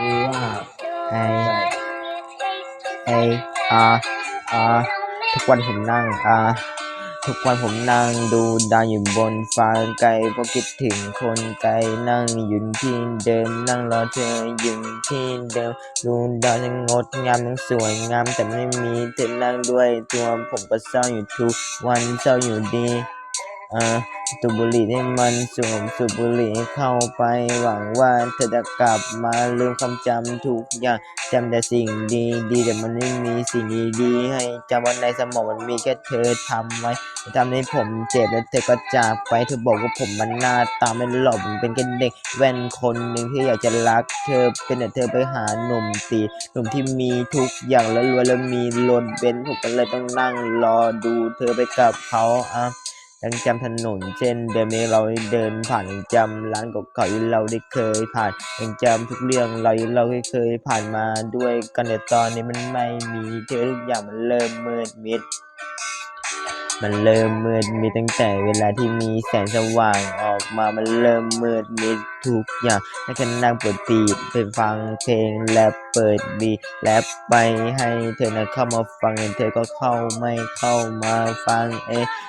คือว่าไอใช่ไออาอาทุกวันผมนั่งทุกวันผมนั่งดูดาวอยู่บนฟ้าไกลเพราะคิดถึงคนไกลนั่งอยู่ที่เดิมนั่งรอเธออยู่ที่เดิมดูดาวทั้งงดงามทั้งสวยงามแต่ไม่มีเธอนั่งด้วยตัวผมก็เศร้าอยู่ทุกวันเศร้าอยู่ดีอ่าสูบบุหรี่ให้มันสูบบุหรี่ให้เข้าไปหวังว่าเธอจะกลับมาลืมความจำทุกอย่างจำแต่สิ่งดีแต่มันไม่มีสิ่งดีให้จำวันในสมองมันมีแค่เธอทำไว้ทำให้ผมเจ็บแล้วเธอก็จากไปเธอบอกว่าผมมันหน้าตาไม่หล่อผมเป็นแค่เด็กแว่นคนหนึ่งที่อยากจะรักเธอเป็นแต่เธอไปหาหนุ่มตีหนุ่มที่มีทุกอย่างแล้วรวยแล้วมีรถเบนซ์ผมก็เลยต้องนั่งรอดูเธอไปกับเขายังจำถนนเส้นเดิมที่เราได้เดินผ่านยังจำร้านเก่าๆที่เราได้เคยผ่านยังจำทุกเรื่องเราที่เราเคยผ่านมาด้วยกันแต่ตอนนี้มันไม่มีเธอทุกอย่างมันเริ่มมืดมิด มันเริ่มมืดมิดตั้งแต่เวลาที่มีแสงสว่างออกมามันเริ่มมืดมิดทุกอย่างให้ฉันนั่งเปิดบีทไปฟังเพลงแรปเปิดบีทแรปไปให้เธอนะเข้ามาฟังเธอก็เข้าไม่เข้ามาฟัง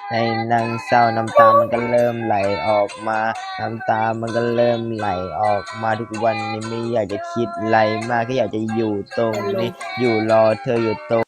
ให้นั่งเศร้าน้ำตามันก็เริ่มไหลออกมาน้ำตามันก็เริ่มไหลออกมาทุกวันนี้ไม่อยากจะคิดอะไรมากก็อยากจะอยู่ตรงนี้อยู่รอเธออยู่ตรง